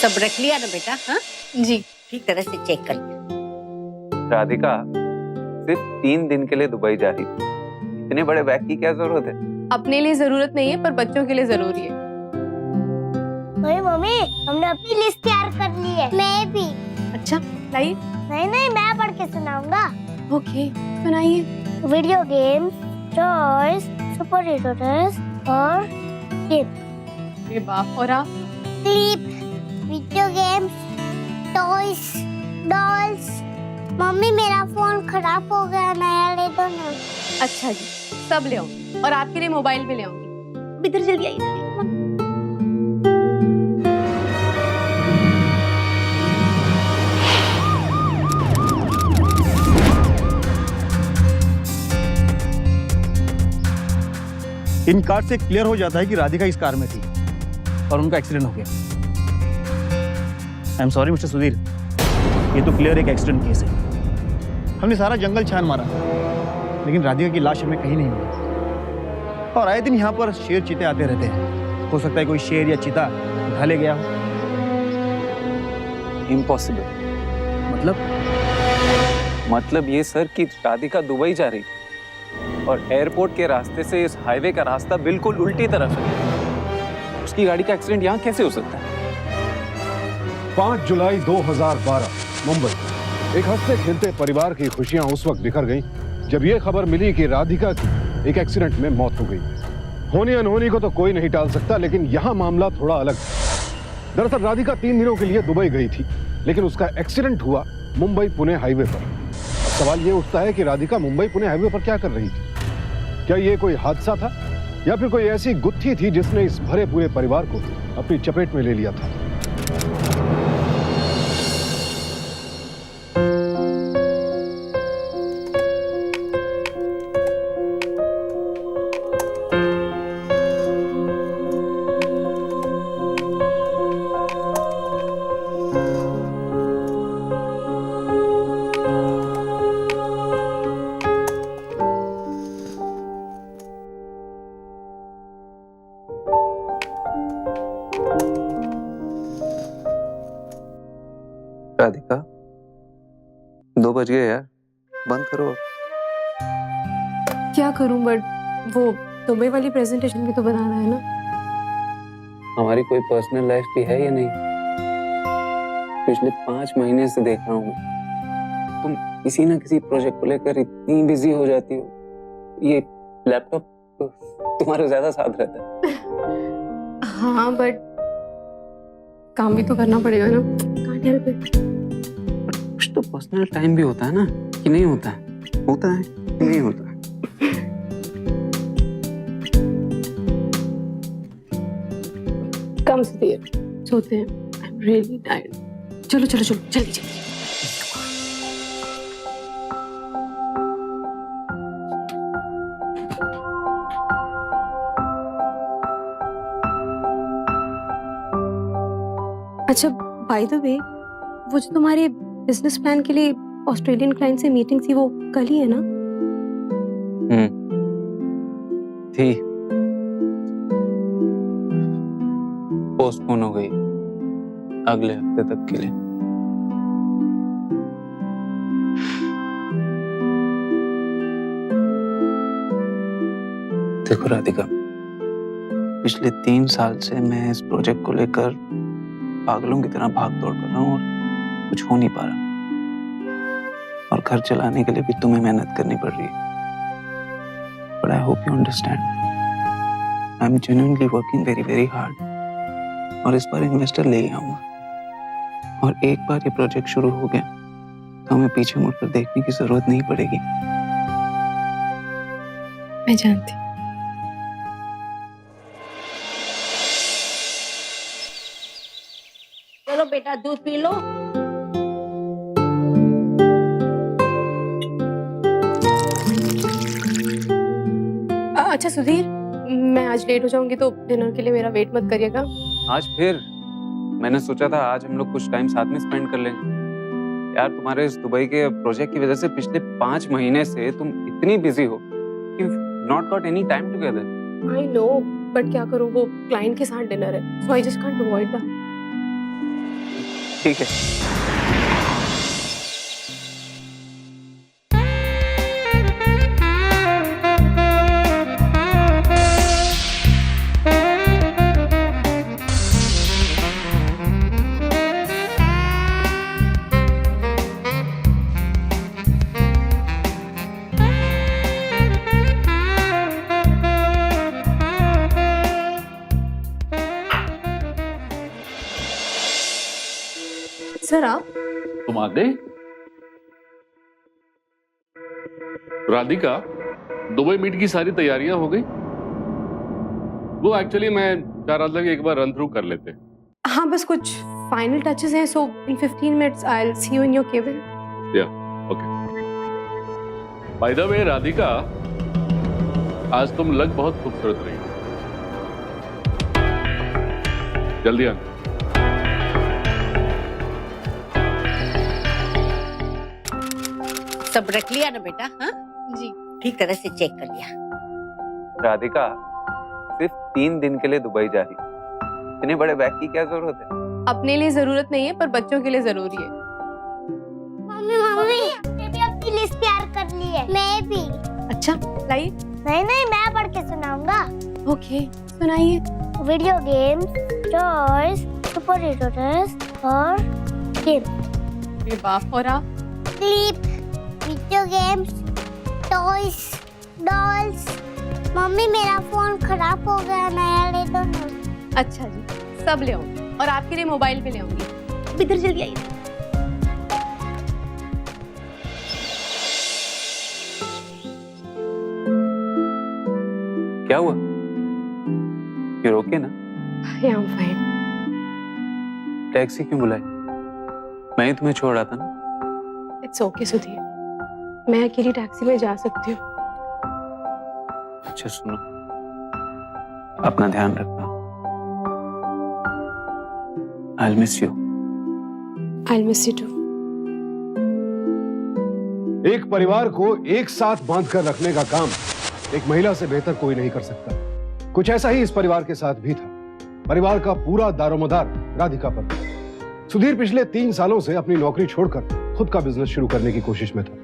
सब रख लिया ना बेटा? हाँ जी। ठीक तरह से चेक कर लिया। राधिका सिर्फ 3 दिन के लिए दुबई जा रही थी, इतने बड़े बैग की क्या जरूरत है? अपने लिए जरूरत नहीं है पर बच्चों के लिए जरूरी है। मम्मी हमने अपनी लिस्ट तैयार कर ली है। मैं भी। अच्छा लाइए। नहीं मैं पढ़ के सुनाऊंगा। ओके सुनाइए। Video games, toys, super hero dress और गेम। अरे वाह। और आप? Clip, video games, toys, dolls. Mummy मेरा फोन खराब हो गया, नया ले दो ना। अच्छा जी सब ले आऊंगी और आपके लिए मोबाइल भी ले आऊंगी। इधर जल्दी आइए। इन कार से क्लियर हो जाता है कि राधिका इस कार में थी और उनका एक्सीडेंट हो गया। I am sorry mister Sudhir, ये तो क्लियर एक एक्सीडेंट केस है। हमने सारा जंगल छान मारा लेकिन राधिका की लाश हमें कहीं नहीं मिली। और आए दिन यहाँ पर शेर चीते आते रहते हैं, हो सकता है कोई शेर या चीता उठा ले गया हो। इम्पॉसिबल। मतलब ये सर कि राधिका दुबई जा रही थी और एयरपोर्ट के रास्ते से इस हाईवे का रास्ता बिल्कुल उल्टी तरफ है। उसकी गाड़ी का एक्सीडेंट यहाँ कैसे हो सकता है? 5 जुलाई 2012 मुंबई। एक हंसते खेलते परिवार की खुशियां उस वक्त बिखर गईं जब यह खबर मिली कि राधिका की एक एक्सीडेंट में मौत हो गई। होनी अनहोनी को तो कोई नहीं टाल सकता, लेकिन यहाँ मामला थोड़ा अलग था। दरअसल राधिका 3 दिनों के लिए दुबई गई थी, लेकिन उसका एक्सीडेंट हुआ मुंबई पुणे हाईवे पर। सवाल ये उठता है कि राधिका मुंबई पुणे हाईवे पर क्या कर रही थी? क्या ये कोई हादसा था या फिर कोई ऐसी गुत्थी थी जिसने इस भरे पूरे परिवार को अपनी चपेट में ले लिया था? राधिका 2 बज गए यार, बंद करो। क्या करूं बट वो दुबई वाली प्रेजेंटेशन भी तो बनाना है ना। हमारी कोई पर्सनल लाइफ भी है या नहीं? पिछले 5 महीने से देख रहा हूँ मैं, तुम किसी ना किसी प्रोजेक्ट को लेकर इतनी बिजी हो जाती हो। ये लैपटॉप तो तुम्हारा ज्यादा साथ रहता है। हाँ बट काम भी तो करना पड़ेगा ना। Can't help it. कुछ तो पर्सनल टाइम भी होता है ना, कि नहीं होता है? होता है कि नहीं होता है? कम से देर सोते हैं। I am really tired. चलो चलो चलो जल्दी जल्दी। अच्छा बाय द वे, वो जो तुम्हारे बिजनेस प्लान के लिए ऑस्ट्रेलियन क्लाइंट से मीटिंग थी वो कल ही है ना? थी, पोस्टपोन हो गई अगले हफ्ते तक के लिए। देखो राधिका, पिछले 3 साल से मैं इस प्रोजेक्ट को लेकर पागलों की तरह भाग दौड़ कर रहा हूँ और कुछ हो नहीं पा रहा। और घर चलाने के लिए भी तुम्हें मेहनत करनी पड़ रही है। But I hope you understand. I'm genuinely working very very hard. और इस बार इन्वेस्टर ले आऊंगा। और एक बार ये प्रोजेक्ट शुरू हो गया तो हमें पीछे मुड़कर देखने की जरूरत नहीं पड़ेगी। मैं जानती। चलो बेटा दूध पी लो। अच्छा सुधीर, मैं आज लेट हो जाऊंगी तो डिनर के लिए मेरा वेट मत करिएगा। आज फिर मैंने सोचा था आज हम लोग कुछ टाइम साथ में स्पेंड कर लेंगे। यार तुम्हारे इस दुबई के प्रोजेक्ट की वजह से पिछले 5 महीने से तुम इतनी बिजी हो कि not got any time together. I know but क्या करूं, वो क्लाइंट के साथ डिनर है, so I just can't avoid that. ठीक है। सर आप तुम आ गई? राधिका, दुबई मीट की सारी तैयारियां हो गई? वो एक्चुअली मैं चाह रहा था कि एक बार रन थ्रू कर लेते। हाँ बस कुछ फाइनल टचेस हैं, so in 15 minutes I will see you in your cabin. या okay. By the way Radhika, आज तुम लग बहुत खूबसूरत रही। जल्दी आ। सब रख लिया ना बेटा? हाँ जी। ठीक तरह से चेक कर लिया। राधिका सिर्फ 3 दिन के लिए दुबई जा रही है, इतने बड़े बैग की क्या जरूरत है? अपने लिए जरूरत नहीं है पर बच्चों के लिए जरूरी है। मम्मी हमने भी अपनी लिस्ट तैयार कर ली है। मैं भी। अच्छा लाइए। नहीं मैं पढ़ के सुनाऊंगा। ओके सुनाइए। Video games, toys, super hero dress और गेम। अरे बाप, और आप? Clip, video games, toys, dolls. Mummy मेरा फोन खराब हो गया, नया ले दो ना। अच्छा जी, सब ले आऊंगी और आपके लिए मोबाइल भी ले आऊंगी। अब इधर जल्दी आइए। क्या हुआ? फिर ओके ना? I am fine. टैक्सी क्यों बुलाई? मैं ही तुम्हें छोड़ रहा था ना। इट्स ओके सुधीर, मैं अकेली टैक्सी में जा सकती हूँ। अच्छा सुनो, अपना ध्यान रखना। I'll miss you. I'll miss you too. एक परिवार को एक साथ बांध कर रखने का काम एक महिला से बेहतर कोई नहीं कर सकता। कुछ ऐसा ही इस परिवार के साथ भी था। परिवार का पूरा दारोमदार राधिका पर था। सुधीर पिछले 3 सालों से अपनी नौकरी छोड़कर खुद का बिजनेस शुरू करने की कोशिश में था।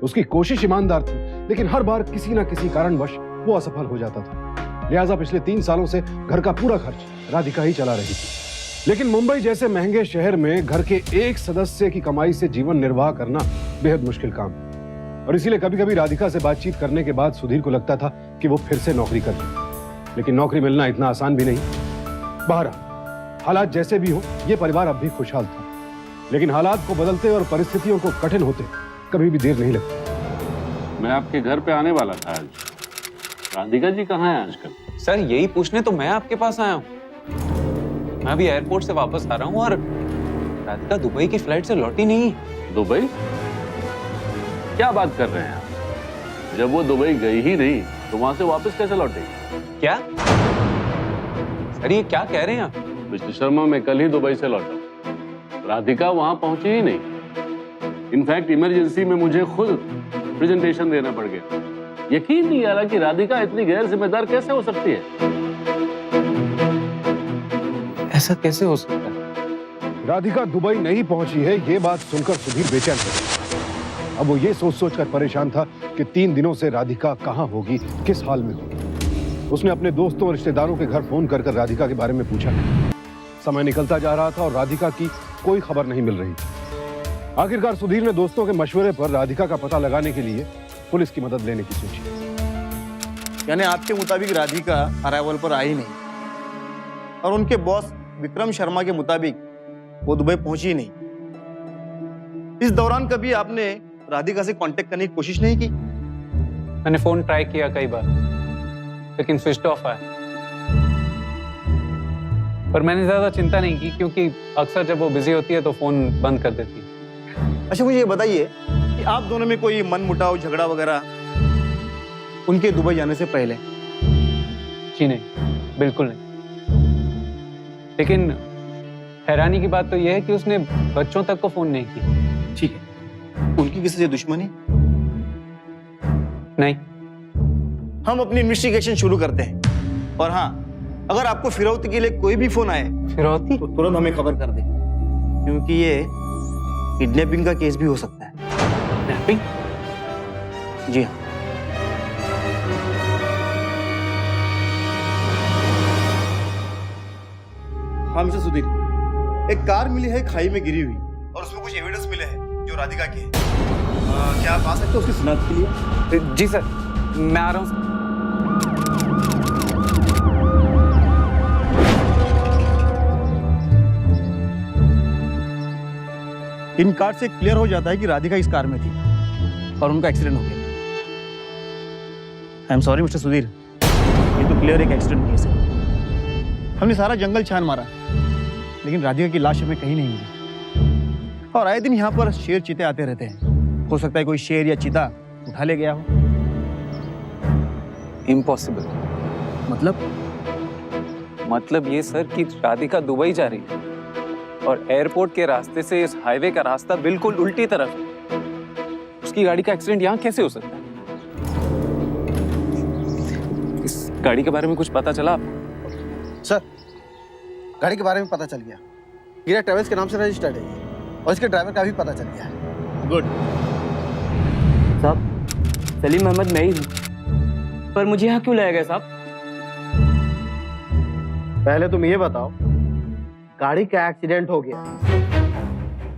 उसकी कोशिश ईमानदार थी, लेकिन हर बार किसी न किसी कारणवश वो असफल हो जाता था। लिहाजा पिछले 3 सालों से घर का पूरा खर्च राधिका ही चला रही थी। लेकिन मुंबई जैसे महंगे शहर में घर के एक सदस्य की कमाई से जीवन निर्वाह करना बेहद मुश्किल काम, और इसीलिए कभी-कभी राधिका से बातचीत करने के बाद सुधीर को लगता था कि वो फिर से नौकरी कर ले। लेकिन नौकरी मिलना इतना आसान भी नहीं। बहरहाल हालात जैसे भी हो, ये परिवार अब भी खुशहाल था। लेकिन हालात को बदलते और परिस्थितियों को कठिन होते कभी भी देर नहीं लगती। मैं आपके घर पे आने वाला था आज। राधिका जी कहाँ है आजकल? सर यही पूछने तो मैं आपके पास आया हूँ। मैं अभी एयरपोर्ट से वापस आ रहा हूँ और राधिका दुबई की फ्लाइट से लौटी नहीं। दुबई? क्या बात कर रहे हैं आप? जब वो दुबई गई ही नहीं तो वहां से वापस कैसे लौटेगी? क्या सर ये क्या कह रहे हैं आप? मिस्टर शर्मा, मैं कल ही दुबई से लौटा। राधिका वहां पहुंची ही नहीं। इनफैक्ट इमरजेंसी में मुझे खुद प्रेजेंटेशन देना पड़ गया। यकीन नहीं आ रहा कि राधिका इतनी गैर जिम्मेदार कैसे हो सकती है। ऐसा कैसे हो सकता है? राधिका दुबई नहीं पहुंची है, ये बात सुनकर सुधीर बेचैन था। अब वो ये सोच कर परेशान था कि 3 दिनों से राधिका कहां होगी, किस हाल में होगी। उसने अपने दोस्तों और रिश्तेदारों के घर फोन कर राधिका के बारे में पूछा। समय निकलता जा रहा था और राधिका की कोई खबर नहीं मिल रही थी। आखिरकार सुधीर ने दोस्तों के मशवरे पर राधिका का पता लगाने के लिए पुलिस की मदद लेने की सोची। यानी आपके मुताबिक राधिका अराइवल पर आई नहीं, और उनके बॉस विक्रम शर्मा के मुताबिक वो दुबई पहुंची नहीं। इस दौरान कभी आपने राधिका से कांटेक्ट करने की कोशिश नहीं की? मैंने फोन ट्राई किया कई बार, लेकिन स्विच ऑफ आया। पर मैंने ज्यादा चिंता नहीं की, क्योंकि अक्सर जब वो बिजी होती है तो फोन बंद कर देती है। अच्छा मुझे ये बताइए कि आप दोनों में कोई मनमुटाव, झगड़ा वगैरह उनके दुबई जाने से पहले? जी नहीं, बिल्कुल नहीं। लेकिन हैरानी की बात तो यह है कि उसने बच्चों तक को फोन नहीं किया। ठीक है, उनकी किसी से दुश्मनी? नहीं। हम अपनी इन्वेस्टिगेशन शुरू करते हैं, और हाँ, अगर आपको फिरौती के लिए कोई भी फोन आए फिरौती? तो तुरंत हमें खबर कर दे। क्योंकि ये किडनैपिंग का केस भी हो सकता है। किडनैपिंग? जी हाँ। हाँ मिस्टर सुधीर, एक कार मिली है खाई में गिरी हुई और उसमें कुछ एविडेंस मिले हैं जो राधिका के हैं। क्या आप आ सकते हो उसकी शिनाख्त के लिए? जी सर, मैं आ रहा हूँ। इन कार से क्लियर हो जाता है कि राधिका इस कार में थी और उनका एक्सीडेंट हो गया। I am sorry mister Sudhir, ये तो क्लियर एक एक्सीडेंट केस है। हमने सारा जंगल छान मारा लेकिन राधिका की लाश हमें कहीं नहीं मिली। और आए दिन यहाँ पर शेर चीते आते रहते हैं। हो सकता है कोई शेर या चीता उठा ले गया हो। इम्पॉसिबल। मतलब ये सर कि राधिका दुबई जा रही है और एयरपोर्ट के रास्ते से इस हाईवे का रास्ता बिल्कुल उल्टी तरफ है। उसकी गाड़ी का एक्सीडेंट यहाँ कैसे हो सकता है? इस गाड़ी के बारे में कुछ पता चला आपको? सर, गाड़ी के बारे में पता चल गया। गिरा ट्रेवल्स के नाम से रजिस्टर्ड है और इसके ड्राइवर का भी पता चल गया है। गुड। साहब, सलीम अहमद मैं ही हूँ, पर मुझे यहाँ क्यों लाया गया साहब? पहले तुम ये बताओ, गाड़ी का एक्सीडेंट हो गया।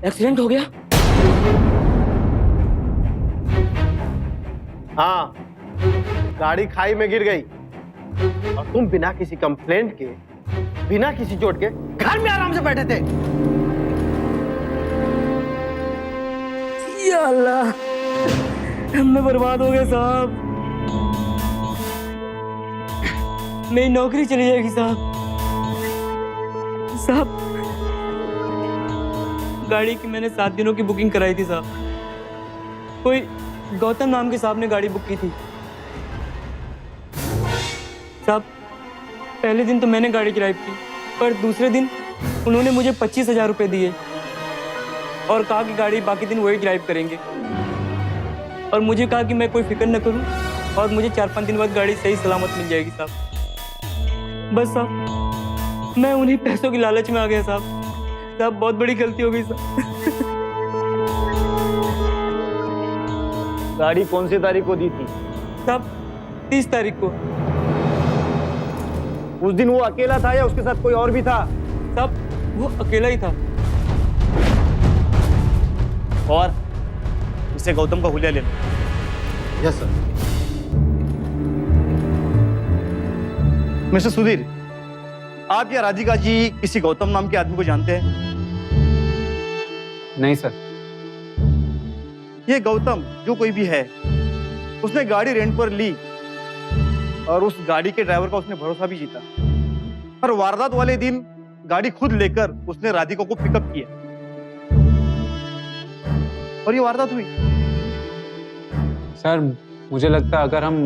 एक्सीडेंट हो गया? हाँ, गाड़ी खाई में गिर गई और तुम बिना किसी कंप्लेंट के, बिना किसी चोट के घर में आराम से बैठे थे। या अल्लाह, मैं बर्बाद हो गया साहब। मेरी नौकरी चली जाएगी साहब। साहब, गाड़ी की मैंने 7 दिनों की बुकिंग कराई थी साहब। कोई गौतम नाम के साहब ने गाड़ी बुक की थी साहब। पहले दिन तो मैंने गाड़ी ड्राइव की, पर दूसरे दिन उन्होंने मुझे 25,000 रुपये दिए और कहा कि गाड़ी बाकी दिन वही ड्राइव करेंगे। और मुझे कहा कि मैं कोई फिक्र न करूं और मुझे 4-5 दिन बाद गाड़ी सही सलामत मिल जाएगी साहब। बस साहब, मैं उन्हीं पैसों की लालच में आ गया साहब। साहब, बहुत बड़ी गलती हो गई साहब। गाड़ी कौन सी तारीख को दी थी? साहब, 30 तारीख को। उस दिन वो अकेला था या उसके साथ कोई और भी था? साहब, वो अकेला ही था। और इसे गौतम का हुलिया ले लो। Yes sir. मिस्टर सुधीर, आप या राधिका जी किसी गौतम नाम के आदमी को जानते हैं? नहीं सर। ये गौतम जो कोई भी है, उसने गाड़ी रेंट पर ली और उस गाड़ी के ड्राइवर का उसने भरोसा भी जीता। और वारदात वाले दिन गाड़ी खुद लेकर उसने राधिका को पिकअप किया और ये वारदात हुई। सर, मुझे लगता है अगर हम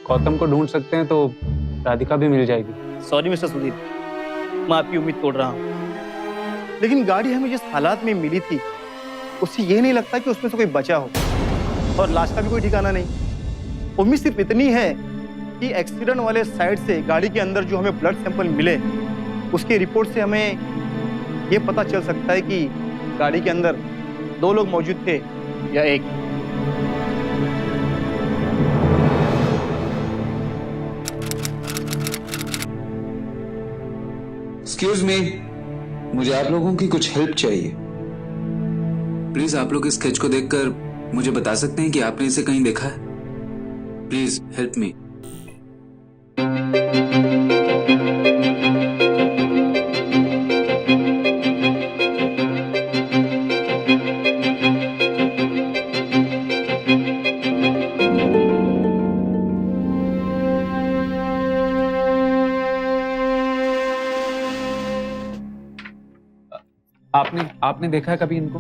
गौतम को ढूंढ सकते हैं तो राधिका भी मिल जाएगी। सॉरी मिस्टर सुधीर, मैं आपकी उम्मीद तोड़ रहा हूँ, लेकिन गाड़ी हमें जिस हालात में मिली थी उससे ये नहीं लगता कि उसमें से कोई बचा हो और लाश का भी कोई ठिकाना नहीं। उम्मीद सिर्फ इतनी है कि एक्सीडेंट वाले साइड से गाड़ी के अंदर जो हमें ब्लड सैंपल मिले उसके रिपोर्ट से हमें ये पता चल सकता है कि गाड़ी के अंदर 2 लोग मौजूद थे या एक। एक्सक्यूज मी, मुझे आप लोगों की कुछ हेल्प चाहिए। प्लीज आप लोग इस स्केच को देखकर मुझे बता सकते हैं कि आपने इसे कहीं देखा है? Please help me. आपने देखा है कभी इनको?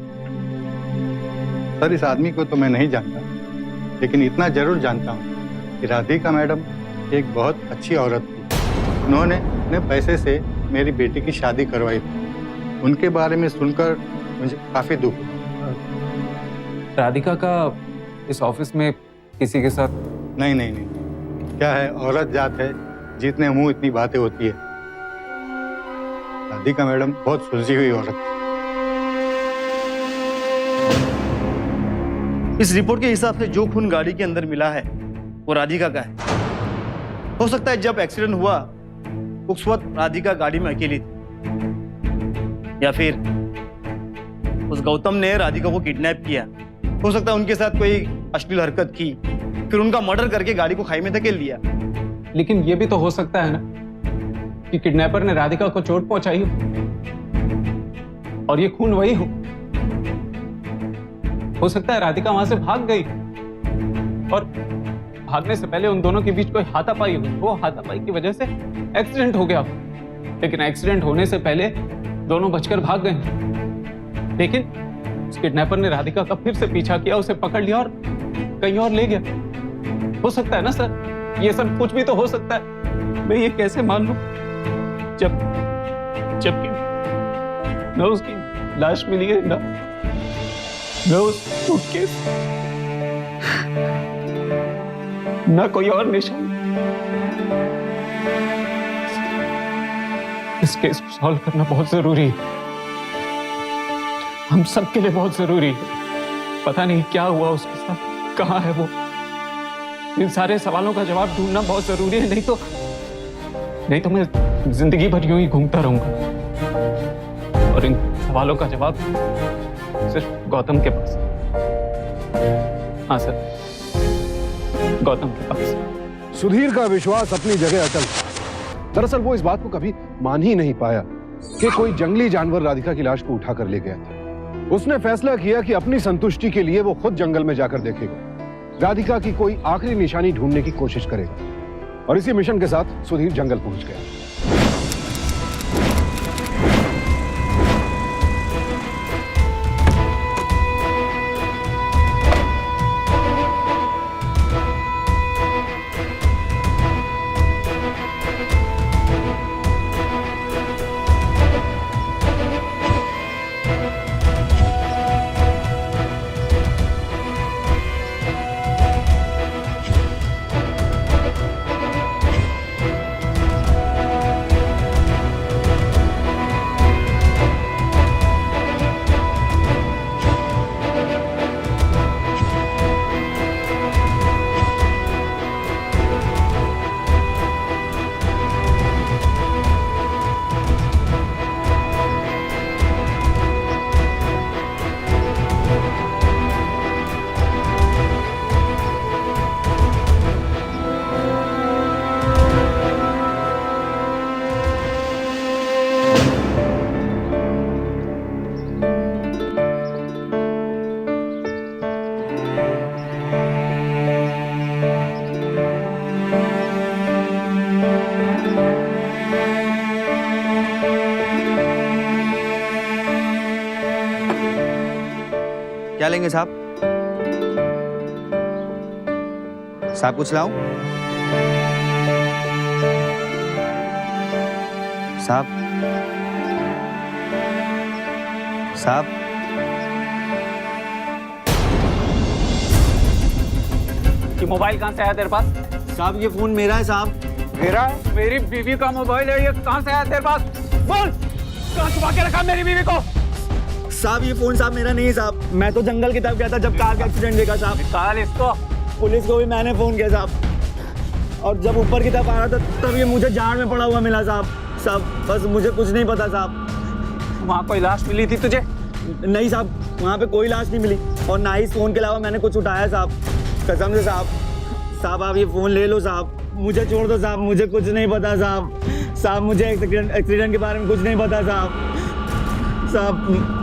सर, इस आदमी को तो मैं नहीं जानता, लेकिन इतना जरूर जानता हूँ कि राधिका मैडम एक बहुत अच्छी औरत थी। उन्होंने अपने पैसे से मेरी बेटी की शादी करवाई थी। उनके बारे में सुनकर मुझे काफी दुख हुआ। राधिका का इस ऑफिस में किसी के साथ? नहीं नहीं नहीं, क्या है, औरत जात है, जितने मुंह इतनी बातें होती है। राधिका मैडम बहुत सुलझी हुई औरत थी। इस रिपोर्ट के हिसाब से जो खून गाड़ी के अंदर मिला है वो राधिका का है। हो सकता है जब एक्सीडेंट हुआ उस वक्त राधिका गाड़ी में अकेली थी, या फिर उस गौतम ने राधिका को किडनैप किया। हो सकता है उनके साथ कोई अश्लील हरकत की, फिर उनका मर्डर करके गाड़ी को खाई में धकेल दिया। लेकिन ये भी तो हो सकता है ना कि किडनैपर ने राधिका को चोट पहुंचाई हो और ये खून वही हो सकता है राधिका वहां से भाग गई और भागने से पहले उन दोनों के बीच कोई हाथापाई हुई, वो हाथापाई की वजह से एक्सीडेंट हो गया। लेकिन एक्सीडेंट होने से पहले दोनों बचकर भाग गए, लेकिन उस किडनैपर ने राधिका का फिर से पीछा किया, उसे पकड़ लिया और कहीं और ले गया। हो सकता है ना सर, ये सब कुछ भी तो हो सकता है। मैं ये कैसे मान लूं जबकि न उसकी लाश मिली है ना उस सूटकेस, ना कोई और निशान। इस केस को सॉल्व करना बहुत जरूरी है, हम सबके लिए बहुत जरूरी है। पता नहीं क्या हुआ उसके साथ, कहाँ है वो। इन सारे सवालों का जवाब ढूंढना बहुत जरूरी है, नहीं तो मैं जिंदगी भर यूं ही घूमता रहूंगा और इन सवालों का जवाब सिर्फ गौतम के पास। हाँ सर, गौतम के पास। सुधीर का विश्वास अपनी जगह अटल था। दरअसल वो इस बात को कभी मान ही नहीं पाया कि कोई जंगली जानवर राधिका की लाश को उठाकर ले गया था। उसने फैसला किया कि अपनी संतुष्टि के लिए वो खुद जंगल में जाकर देखेगा, राधिका की कोई आखिरी निशानी ढूंढने की कोशिश करेगा। और इसी मिशन के साथ सुधीर जंगल पहुंच गया। क्या लेंगे साहब? साहब कुछ लाऊं? साहब साहब ये मोबाइल कहां से आया तेरे पास? साहब ये फोन मेरा है साहब। मेरा? मेरी बीवी का मोबाइल है, ये कहां से आया तेरे पास? बोल, कहां छुपा के रखा मेरी बीवी को? साहब ये फोन साहब मेरा नहीं है साहब, मैं तो जंगल की तरफ गया था जब कार का एक्सीडेंट देखा साहब। निकाल इसको। पुलिस को भी मैंने फोन किया साहब, और जब ऊपर की तरफ आ रहा था तब ये मुझे झाड़ में पड़ा हुआ मिला साहब। साहब बस मुझे कुछ नहीं पता साहब। वहाँ कोई लाश मिली थी तुझे? नहीं साहब, वहाँ पे कोई लाश नहीं मिली, और ना ही इस फोन के अलावा मैंने कुछ उठाया साहब, कसम से साहब। साहब आप ये फोन ले लो साहब, मुझे छोड़ दो साहब, मुझे कुछ नहीं पता साहब। साहब मुझे एक्सीडेंट के बारे में कुछ नहीं पता साहब। साहब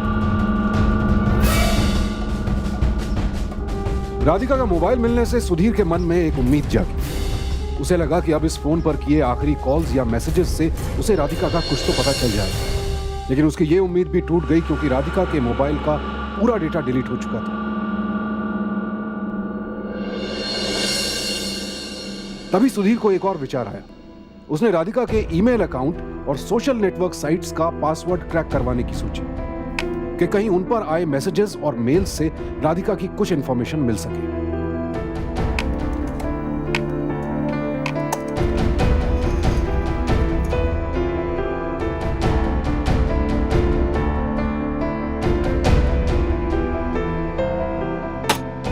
राधिका का मोबाइल मिलने से सुधीर के मन में एक उम्मीद जागी। उसे लगा कि अब इस फोन पर किए आखिरी कॉल्स या मैसेजेस से उसे राधिका का कुछ तो पता चल जाएगा। लेकिन उसकी ये उम्मीद भी टूट गई क्योंकि राधिका के मोबाइल का पूरा डेटा डिलीट हो चुका था। तभी सुधीर को एक और विचार आया। उसने राधिका के ईमेल अकाउंट और सोशल नेटवर्क साइट्स का पासवर्ड क्रैक करवाने की सोची कि कहीं उन पर आए मैसेजेस और मेल से राधिका की कुछ इंफॉर्मेशन मिल सके।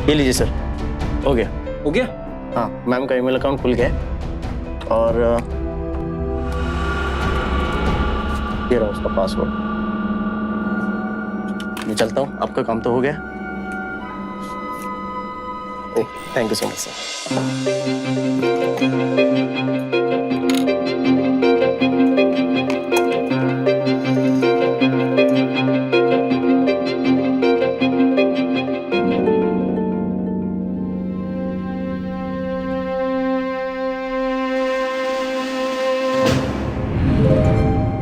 ये लीजिए सर, हो गया। हो गया? हाँ, मैम का ईमेल अकाउंट खुल गया है और ये रहा उसका पासवर्ड। मैं चलता हूँ, आपका काम तो हो गया। Thank you so much sir.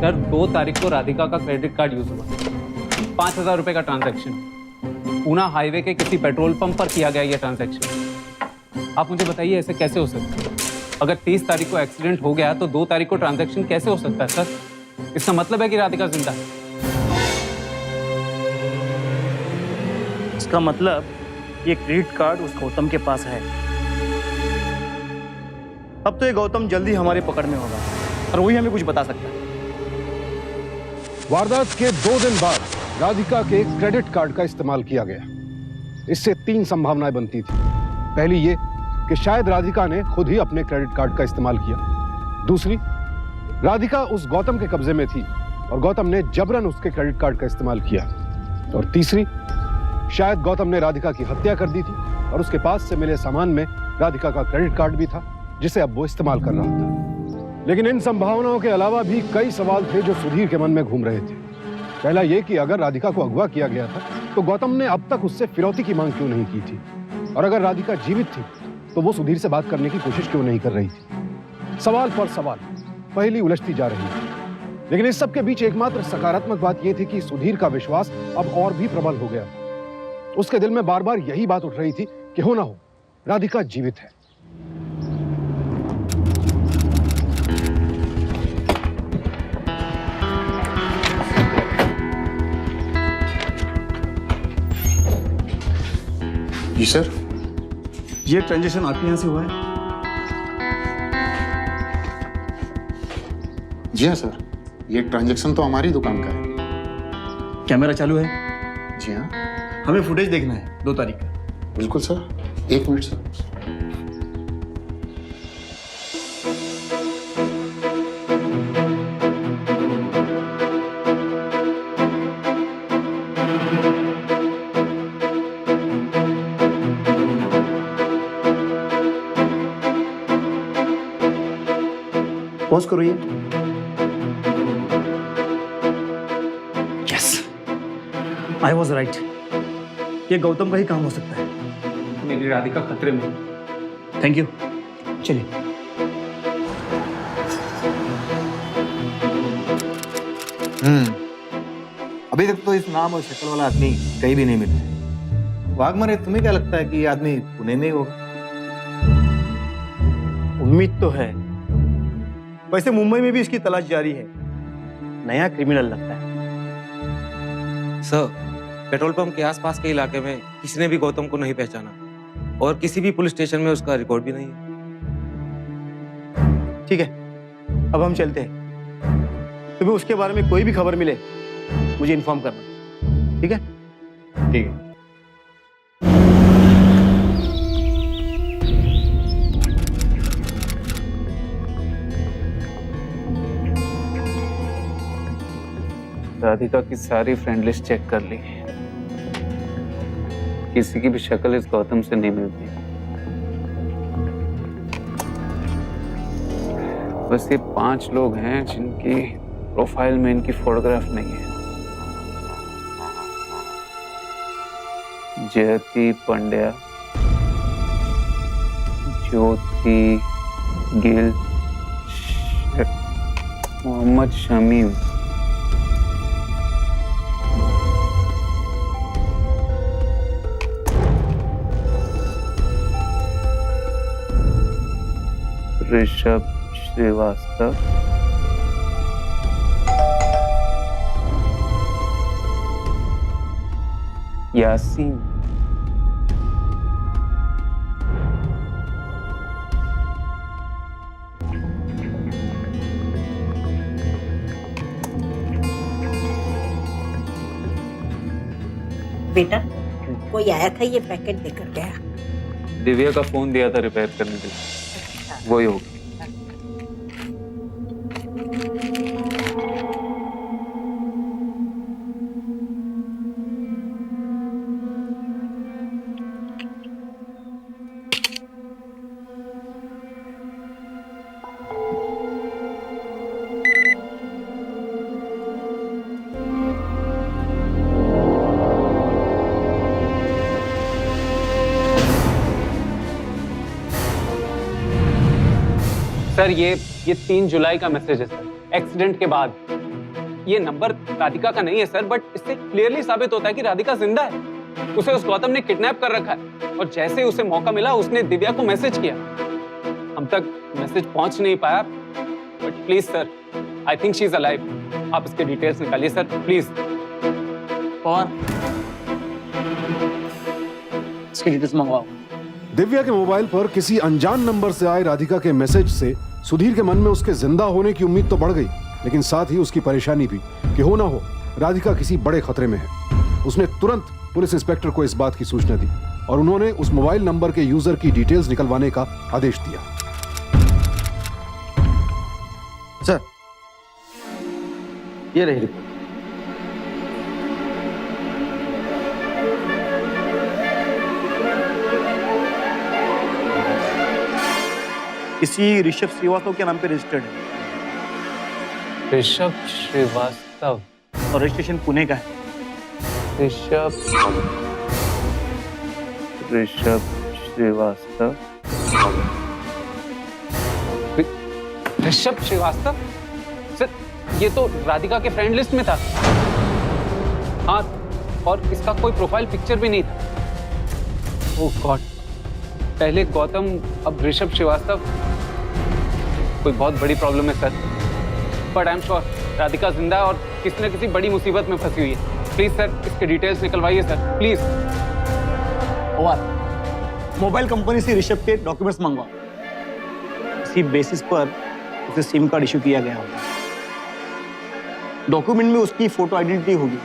Sir 2 तारीख को राधिका का क्रेडिट कार्ड यूज हुआ, 5,000 रुपए का ट्रांजैक्शन। पूना हाईवे के किसी पेट्रोल पंप पर किया गया ये ट्रांजैक्शन। आप मुझे बताइए ऐसे कैसे हो सकता है? अगर 30 तारीख को एक्सीडेंट हो गया तो 2 तारीख को ट्रांजैक्शन कैसे हो सकता है सर? इसका मतलब है कि राधिका जिंदा है। इसका मतलब ये क्रेडिट कार्ड उस गौतम के पास है। अब तो ये गौतम जल्दी हमारे पकड़ में होगा और वही हमें कुछ बता सकता है। वारदात के 2 दिन बाद राधिका के क्रेडिट कार्ड का इस्तेमाल किया गया। इससे 3 संभावनाएं बनती थी। पहली ये कि शायद राधिका ने खुद ही अपने क्रेडिट कार्ड का इस्तेमाल किया। दूसरी, राधिका उस गौतम के कब्जे में थी और गौतम ने जबरन उसके क्रेडिट कार्ड का इस्तेमाल किया। और तीसरी, शायद गौतम ने राधिका की हत्या कर दी थी और उसके पास से मिले सामान में राधिका का क्रेडिट कार्ड भी था जिसे अब वो इस्तेमाल कर रहा था। लेकिन इन संभावनाओं के अलावा भी कई सवाल थे जो सुधीर के मन में घूम रहे थे। पहला यह कि अगर राधिका को अगवा किया गया था तो गौतम ने अब तक उससे फिरौती की मांग क्यों नहीं की थी, और अगर राधिका जीवित थी तो वो सुधीर से बात करने की कोशिश क्यों नहीं कर रही थी। सवाल पर सवाल, पहली उलझती जा रही थी। लेकिन इस सब के बीच एकमात्र सकारात्मक बात यह थी कि सुधीर का विश्वास अब और भी प्रबल हो गया। उसके दिल में बार बार यही बात उठ रही थी कि हो ना हो राधिका जीवित है। जी सर, ये ट्रांजैक्शन आपके यहाँ से हुआ है? जी हाँ सर, ये ट्रांजैक्शन तो हमारी दुकान का है। कैमरा चालू है? जी हाँ। हमें फुटेज देखना है 2 तारीख का। बिल्कुल सर, 1 मिनट सर। पॉज करो ये। Yes, I was right. ये गौतम का ही काम हो सकता है। मेरी राधिका खतरे में। थैंक यू, चलिए। अभी तक तो इस नाम और शक्ल वाला आदमी कहीं भी नहीं मिला। वाघमारे, तुम्हें क्या लगता है कि ये आदमी पुणे में ही होगा? उम्मीद तो है, वैसे मुंबई में भी इसकी तलाश जारी है। नया क्रिमिनल लगता है। सर, पेट्रोल पंप के आसपास के इलाके में किसी ने भी गौतम को नहीं पहचाना और किसी भी पुलिस स्टेशन में उसका रिकॉर्ड भी नहीं है। ठीक है, अब हम चलते हैं। तुम्हें उसके बारे में कोई भी खबर मिले मुझे इन्फॉर्म करना, ठीक है? ठीक है। राधिका की सारी फ्रेंड लिस्ट चेक कर ली, किसी की भी शक्ल इस गौतम से नहीं मिलती। बस ये 5 लोग हैं जिनकी प्रोफाइल में इनकी फोटोग्राफ नहीं है। जयती पंड्या, ज्योति गिल, मोहम्मद शमीम। ऋषभ श्रीवास्तव, यासीन, बेटा कोई आया था, ये पैकेट देकर गया। दिव्या का फोन दिया था रिपेयर करने के लिए, वही होगा। सर ये 3 जुलाई का मैसेज है सर, एक्सीडेंट के बाद। ये नंबर राधिका का नहीं है सर, बट इससे क्लियरली साबित होता है कि राधिका जिंदा है। उसे उस गौतम ने किडनैप कर रखा है और जैसे ही उसे मौका मिला उसने दिव्या को मैसेज किया। हम तक मैसेज पहुंच नहीं पाया, but please sir, I think she is alive. आप इसके डिटेल्स निकालिए सर प्लीज। और इसके डिटेल्स मंगवाओ। दिव्या के मोबाइल पर किसी अनजान नंबर से आए राधिका के मैसेज से सुधीर के मन में उसके जिंदा होने की उम्मीद तो बढ़ गई, लेकिन साथ ही उसकी परेशानी भी कि हो ना हो राधिका किसी बड़े खतरे में है। उसने तुरंत पुलिस इंस्पेक्टर को इस बात की सूचना दी और उन्होंने उस मोबाइल नंबर के यूजर की डिटेल्स निकलवाने का आदेश दिया। सर, ये रही रिपोर्ट। किसी ऋषभ श्रीवास्तव के नाम पे रजिस्टर्ड है। ऋषभ श्रीवास्तव, और रजिस्ट्रेशन पुणे का है। ऋषभ श्रीवास्तव, ऋषभ श्रीवास्तव सर, ये तो राधिका के फ्रेंड लिस्ट में था। हाँ, और इसका कोई प्रोफाइल पिक्चर भी नहीं था। ओह गॉड, पहले गौतम अब ऋषभ श्रीवास्तव। कोई बहुत बड़ी प्रॉब्लम है sir, but I am sure Radhika जिंदा है और किसी न किसी बड़ी मुसीबत में फंसी हुई है। प्लीज सर इसके डिटेल्स निकलवाइए सर प्लीज। और मोबाइल कंपनी से ऋषभ के डॉक्यूमेंट्स मंगवाओ, इसी बेसिस पर उसे सिम कार्ड इशू किया गया होगा। डॉक्यूमेंट में उसकी फोटो आइडेंटिटी होगी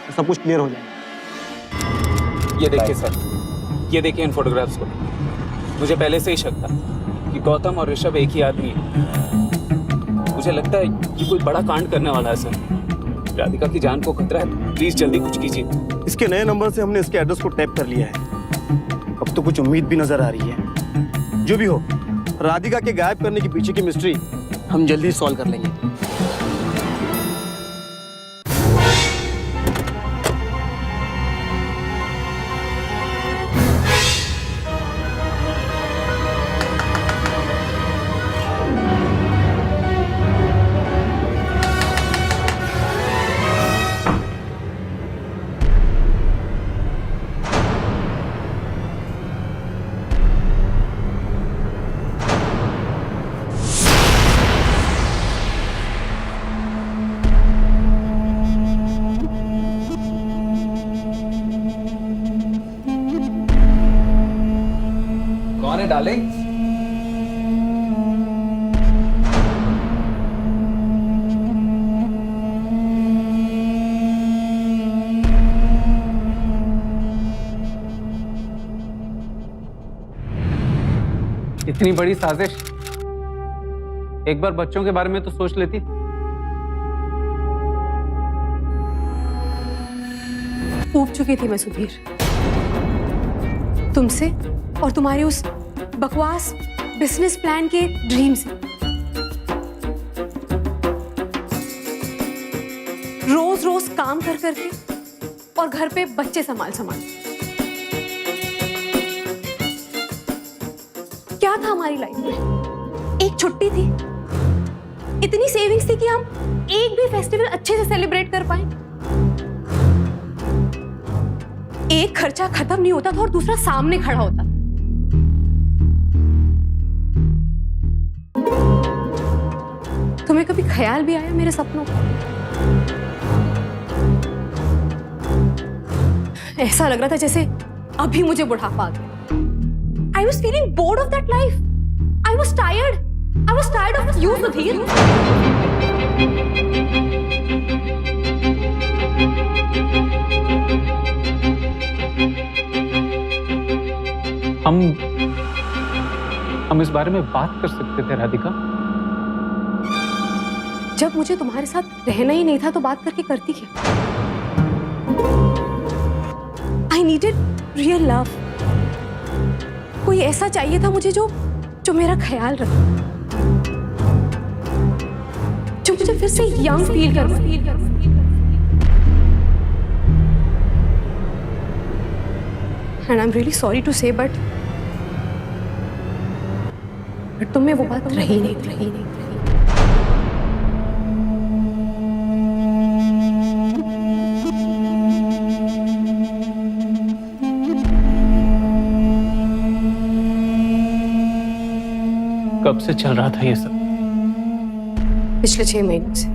तो सब कुछ क्लियर हो जाएगा। ये देखिए सर, ये देखिए इन फोटोग्राफ्स को। मुझे पहले से ही शक था कि गौतम और ऋषभ एक ही आदमी है। मुझे लगता है कि कोई बड़ा कांड करने वाला है सर। राधिका की जान को खतरा है, प्लीज जल्दी कुछ कीजिए। इसके नए नंबर से हमने इसके एड्रेस को टैप कर लिया है। अब तो कुछ उम्मीद भी नजर आ रही है। जो भी हो, राधिका के गायब करने के पीछे की मिस्ट्री हम जल्दी सॉल्व कर लेंगे। कौन है डार्लिंग? इतनी बड़ी साजिश, एक बार बच्चों के बारे में तो सोच लेती। ऊब चुकी थी मैं सुधीर, तुमसे और तुम्हारे उस बकवास बिजनेस प्लान के ड्रीम से। रोज रोज काम कर करके और घर पे बच्चे संभाल क्या था हमारी लाइफ में? एक छुट्टी थी, इतनी सेविंग्स थी कि हम एक भी फेस्टिवल अच्छे से सेलिब्रेट कर पाए। एक खर्चा खत्म नहीं होता था और दूसरा सामने खड़ा होता। तुम्हें कभी ख्याल भी आया मेरे सपनों का? ऐसा लग रहा था जैसे अभी मुझे बुढ़ापा आ गया। I was feeling bored of that life. I was tired. I was tired of you, Sudhir. हम इस बारे में बात कर सकते थे राधिका। जब मुझे तुम्हारे साथ रहना ही नहीं था तो बात करके करती क्या? I needed real love. कोई ऐसा चाहिए था मुझे जो मेरा ख्याल रखे, जो मुझे फिर से यंग फील कर। And I'm really sorry to say, but तुम में वो बात रही नहीं। कब से चल रहा था ये सब? पिछले 6 महीनों से।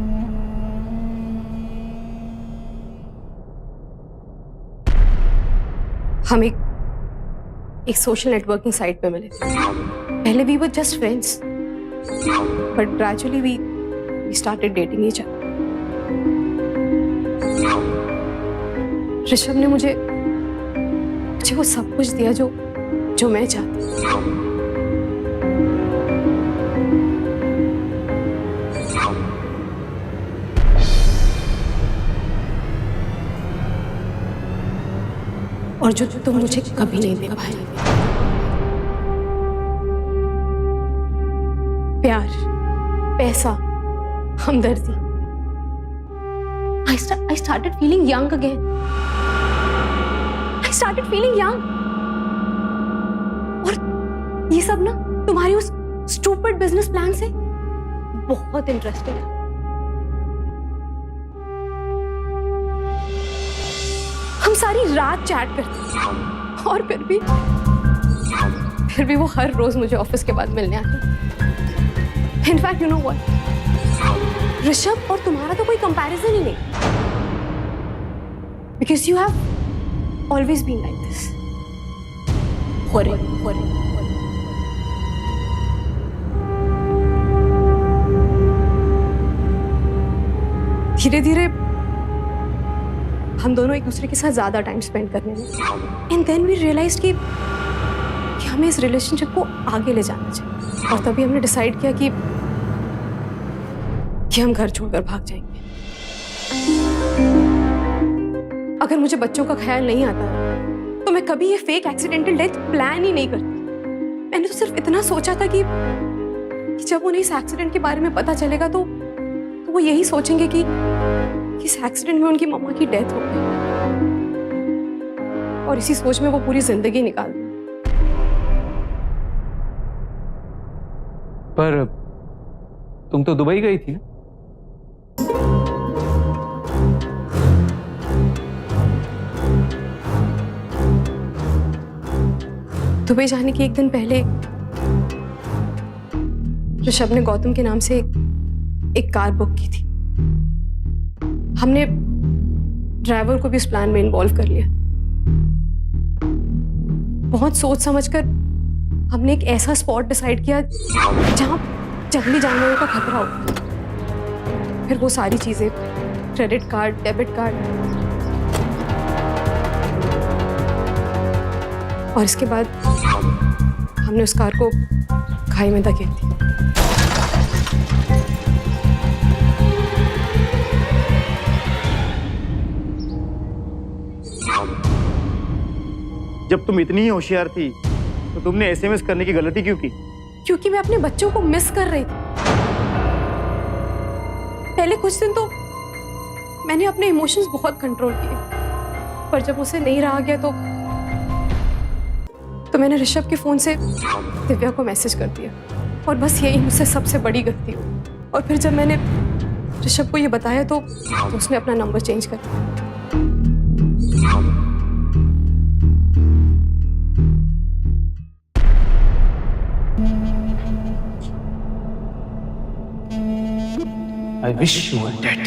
हम एक सोशल नेटवर्किंग साइट पे मिले थे। पहले we were just friends, but gradually we started dating each other. Rishabh ने मुझे वो सब कुछ दिया जो मैं चाहती हूँ। और जो तुम मुझे कभी नहीं दे पाए। प्यार, पैसा, हमदर्दी। I started feeling young again. I started feeling young. और ये सब ना तुम्हारी उस stupid business plan से बहुत इंटरेस्टिंग है। हम सारी रात चैट करते हैं और फिर भी वो हर रोज मुझे ऑफिस के बाद मिलने आते। In fact you know what, Rishabh और तुम्हारा तो कोई कंपैरिजन ही नहीं, because you have always been like this. धीरे धीरे हम दोनों एक दूसरे के साथ ज्यादा टाइम स्पेंड करने लगे। एंड देन वी रियलाइज्ड कि हमें इस रिलेशनशिप को आगे ले जाना चाहिए। और तभी हमने डिसाइड किया कि हम घर छोड़कर भाग जाएंगे। अगर मुझे बच्चों का ख्याल नहीं आता तो मैं कभी ये फेक एक्सीडेंटल डेथ प्लान ही नहीं करती। मैंने तो सिर्फ इतना सोचा था कि जब उन्हें इस एक्सीडेंट के बारे में पता चलेगा तो वो यही सोचेंगे कि इस एक्सीडेंट में उनकी मम्मा की डेथ हो गई, और इसी सोच में वो पूरी जिंदगी निकाल दी। पर तुम तो दुबई गई थी। दुबई जाने के एक दिन पहले ऋषभ ने गौतम के नाम से एक कार बुक की थी। हमने ड्राइवर को भी इस प्लान में इन्वॉल्व कर लिया। बहुत सोच समझकर हमने एक ऐसा स्पॉट डिसाइड किया जहां जंगली जानवरों का खतरा हो। फिर वो सारी चीजें, क्रेडिट कार्ड, डेबिट कार्ड, और इसके बाद हमने उस कार को खाई में धकेल दिया। जब तुम इतनी ही होशियार थी तो तुमने एसएमएस करने की गलती क्यों की? क्योंकि मैं अपने बच्चों को मिस कर रही थी। पहले कुछ दिन तो मैंने अपने इमोशंस बहुत कंट्रोल किए, पर जब उसे नहीं रहा गया तो मैंने ऋषभ के फोन से दिव्या को मैसेज कर दिया, और बस यही मुझसे सबसे बड़ी गलती हुई। और फिर जब मैंने ऋषभ को ये बताया तो उसने अपना नंबर चेंज कर दिया। I wish you were dead.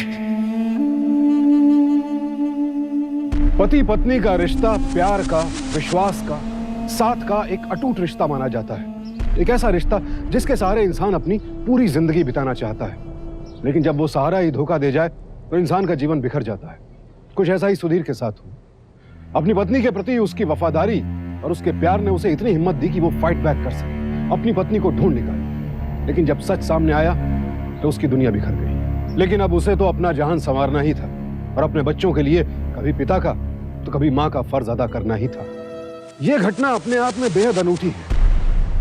पति पत्नी का रिश्ता प्यार का, विश्वास का, साथ का एक अटूट रिश्ता माना जाता है। एक ऐसा रिश्ता जिसके सहारे इंसान अपनी पूरी जिंदगी बिताना चाहता है, लेकिन जब वो सहारा ही धोखा दे जाए तो इंसान का जीवन बिखर जाता है। कुछ ऐसा ही सुधीर के साथ हुआ। अपनी पत्नी के प्रति उसकी वफादारी और उसके प्यार ने उसे इतनी हिम्मत दी कि वो फाइट बैक कर सके, अपनी पत्नी को ढूंढ निकाली। लेकिन जब सच सामने आया तो उसकी दुनिया बिखर गई। लेकिन अब उसे तो अपना जहान संवारना ही था और अपने बच्चों के लिए कभी पिता का तो कभी माँ का फर्ज अदा करना ही था। यह घटना अपने आप में बेहद अनूठी है।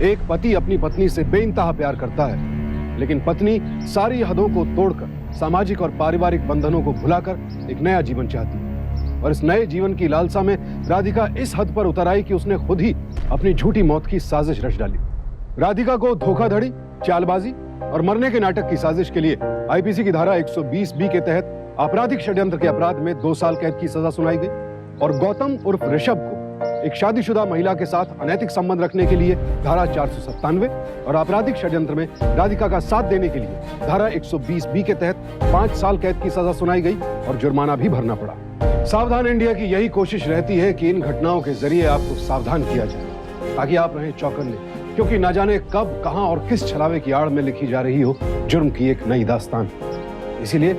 एक पति अपनी पत्नी से बेइंतहा प्यार करता है, लेकिन पत्नी सारी हदों को तोड़कर सामाजिक और पारिवारिक बंधनों को भुलाकर एक नया जीवन चाहती है। और इस नए जीवन की लालसा में राधिका इस हद पर उतर आई कि उसने खुद ही अपनी झूठी मौत की साजिश रच डाली। राधिका को धोखाधड़ी, चालबाजी और मरने के नाटक की साजिश के लिए आईपीसी की धारा 120 बी के तहत आपराधिक षड्यंत्र के अपराध में 2 साल कैद की सजा सुनाई गई और गौतम उर्फ ऋषभ को एक शादीशुदा महिला के साथ अनैतिक संबंध रखने के लिए धारा 497 और आपराधिक षड्यंत्र में राधिका का साथ देने के लिए धारा 120 बी के तहत 5 साल कैद की सजा सुनाई गई और जुर्माना भी भरना पड़ा। सावधान इंडिया की यही कोशिश रहती है कि इन घटनाओं के जरिए आपको सावधान किया जाए ताकि आप रहें चौकन्ने, क्योंकि ना जाने कब, कहां और किस छलावे की आड़ में लिखी जा रही हो जुर्म की एक नई दास्तान। इसीलिए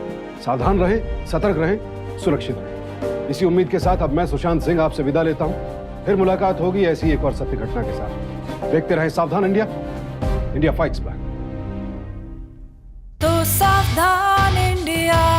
सावधान रहें, सतर्क रहें, सुरक्षित रहें। इसी उम्मीद के साथ अब मैं सुशांत सिंह आपसे विदा लेता हूं। फिर मुलाकात होगी ऐसी एक और सत्य घटना के साथ। देखते रहें सावधान इंडिया, इंडिया फाइट्स बैक। तो सावधान इंडिया।